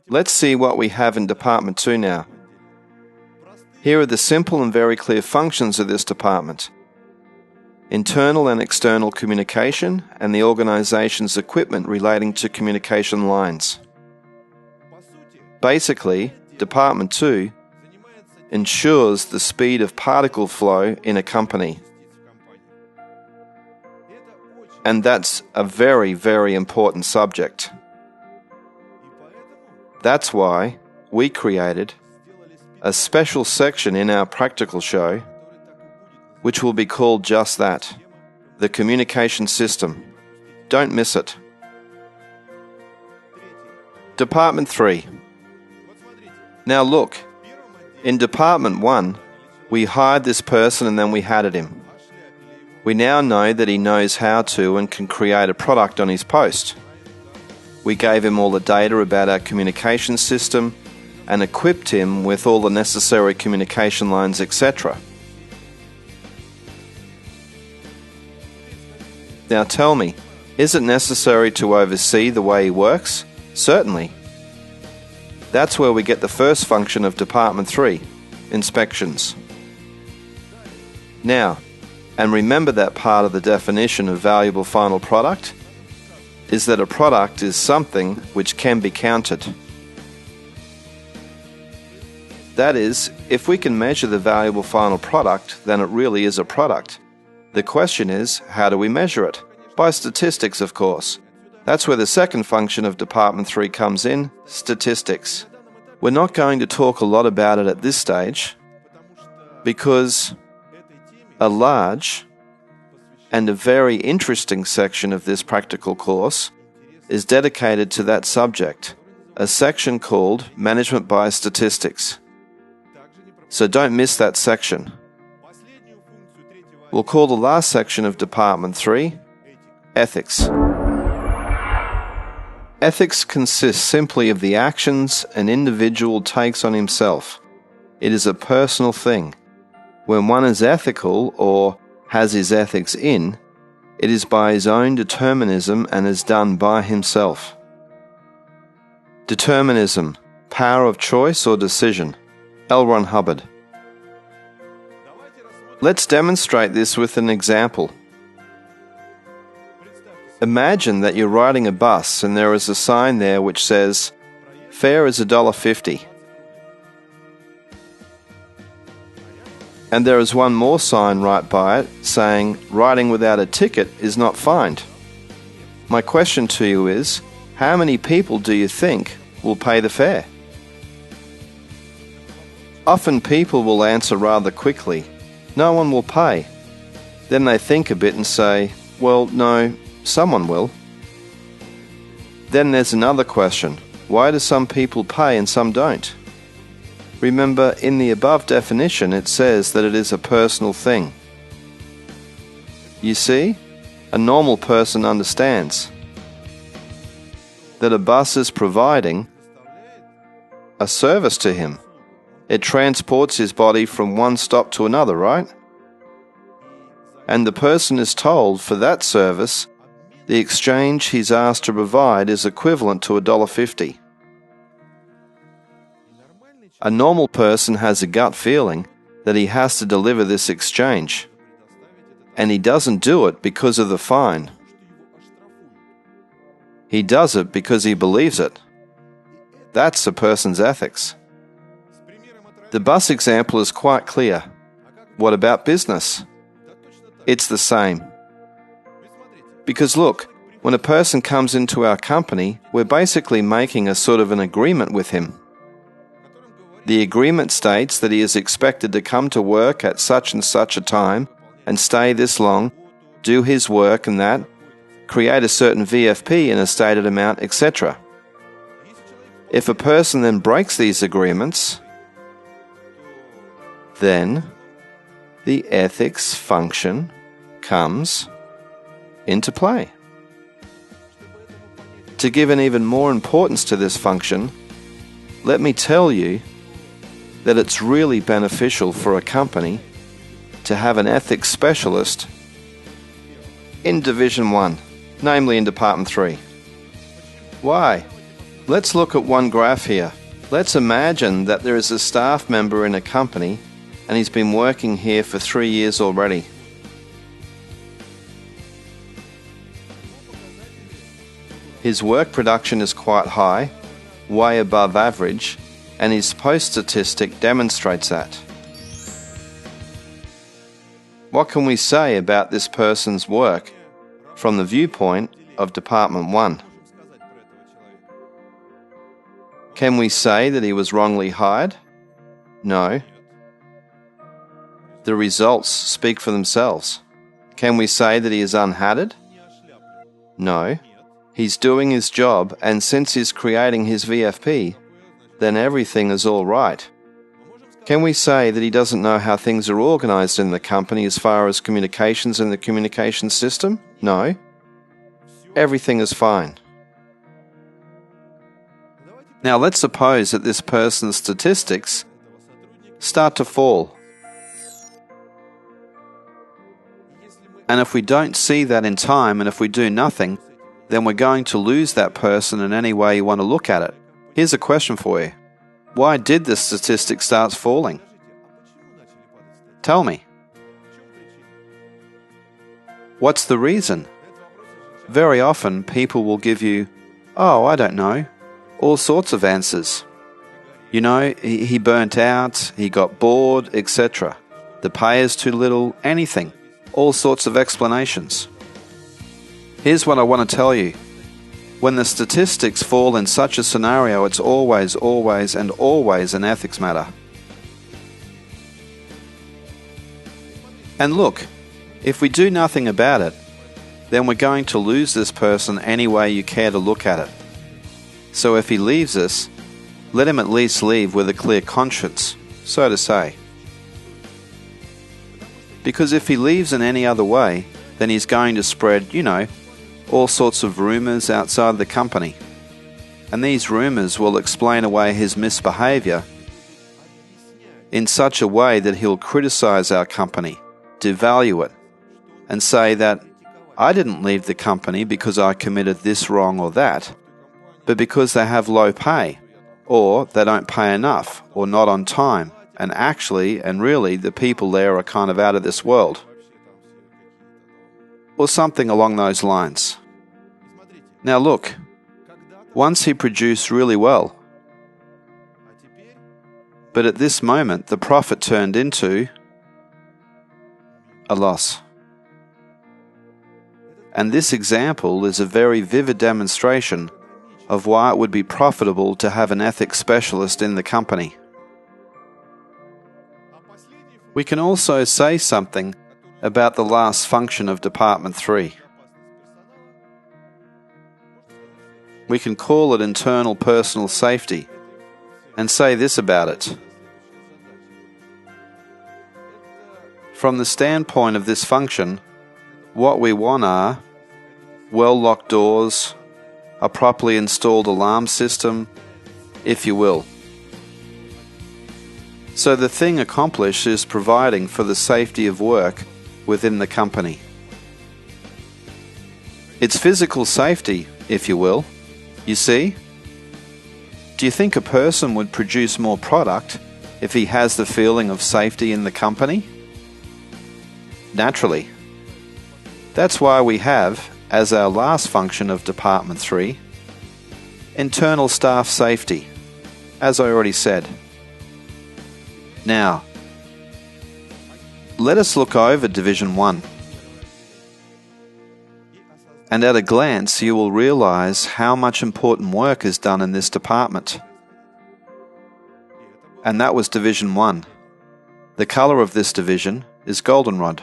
Let's see what we have in Department 2 now. Here are the simple and very clear functions of this department: internal and external communication and the organization's equipment relating to communication lines. Basically, Department 2 ensures the speed of particle flow in a company. And that's a very, very important subject. That's why we created a special section in our practical show which will be called just that, the communication system. Don't miss it. Department 3. Now look, in Department 1, we hired this person and then we hatted him. We now know that he knows how to and can create a product on his post. We gave him all the data about our communication system and equipped him with all the necessary communication lines, etc. Now tell me, is it necessary to oversee the way he works? Certainly. That's where we get the first function of Department 3, inspections. Now, and remember that part of the definition of valuable final product is that a product is something which can be counted. That is, if we can measure the valuable final product, then it really is a product. The question is, how do we measure it? By statistics, of course. That's where the second function of Department 3 comes in, statistics. We're not going to talk a lot about it at this stage because a large and a very interesting section of this practical course is dedicated to that subject, a section called Management by Statistics. So don't miss that section. We'll call the last section of Department 3 Ethics. Ethics consists simply of the actions an individual takes on himself. It is a personal thing. When one is ethical or has his ethics in, it is by his own determinism and is done by himself. Determinism, power of choice or decision. L. Ron Hubbard. Let's demonstrate this with an example. Imagine that you're riding a bus and there is a sign there which says, "Fare is $1.50. And there is one more sign right by it saying, "Riding without a ticket is not fined." My question to you is, how many people do you think will pay the fare? Often people will answer rather quickly, "No one will pay." Then they think a bit and say, "Well, no, someone will." Then there's another question. Why do some people pay and some don't? Remember, in the above definition, it says that it is a personal thing. You see, a normal person understands that a bus is providing a service to him. It transports his body from one stop to another, right? And the person is told for that service, the exchange he's asked to provide is equivalent to $1.50. A normal person has a gut feeling that he has to deliver this exchange, and he doesn't do it because of the fine. He does it because he believes it. That's a person's ethics. The bus example is quite clear. What about business? It's the same. Because look, when a person comes into our company, we're basically making a sort of an agreement with him. The agreement states that he is expected to come to work at such and such a time and stay this long, do his work and that, create a certain VFP in a stated amount, etc. If a person then breaks these agreements, then the ethics function comes into play. To give an even more importance to this function, let me tell you that it's really beneficial for a company to have an ethics specialist in Division 1, namely in Department 3. Why? Let's look at one graph here. Let's imagine that there is a staff member in a company and he's been working here for 3 years already. His work production is quite high, way above average, and his post statistic demonstrates that. What can we say about this person's work from the viewpoint of Department 1? Can we say that he was wrongly hired? No. The results speak for themselves. Can we say that he is unhatted? No. He's doing his job, and since he's creating his VFP, then everything is all right. Can we say that he doesn't know how things are organized in the company as far as communications in the communication system? No. Everything is fine. Now let's suppose that this person's statistics start to fall. And if we don't see that in time, and if we do nothing, then we're going to lose that person in any way you want to look at it. Here's a question for you. Why did the statistic start falling? Tell me. What's the reason? Very often people will give you, oh, I don't know, all sorts of answers. You know, he burnt out, he got bored, etc. The pay is too little, anything. All sorts of explanations. Here's what I want to tell you. When the statistics fall in such a scenario, it's always an ethics matter. And look, if we do nothing about it, then we're going to lose this person any way you care to look at it. So if he leaves us, let him at least leave with a clear conscience, so to say. Because if he leaves in any other way, then he's going to spread, all sorts of rumours outside the company. And these rumours will explain away his misbehaviour in such a way that he'll criticise our company, devalue it, and say that I didn't leave the company because I committed this wrong or that, but because they have low pay, or they don't pay enough, or not on time, and actually and really the people there are kind of out of this world. Or something along those lines. Now look, once he produced really well, but at this moment the profit turned into a loss. And this example is a very vivid demonstration of why it would be profitable to have an ethics specialist in the company. We can also say something about the last function of Department 3. We can call it internal personal safety and say this about it. From the standpoint of this function, what we want are well-locked doors, a properly installed alarm system, if you will. So the thing accomplished is providing for the safety of work within the company. It's physical safety, if you will. You see? Do you think a person would produce more product if he has the feeling of safety in the company? Naturally. That's why we have, as our last function of Department 3, internal staff safety, as I already said. Now, let us look over Division 1. And at a glance, you will realize how much important work is done in this department. And that was Division 1. The color of this division is goldenrod.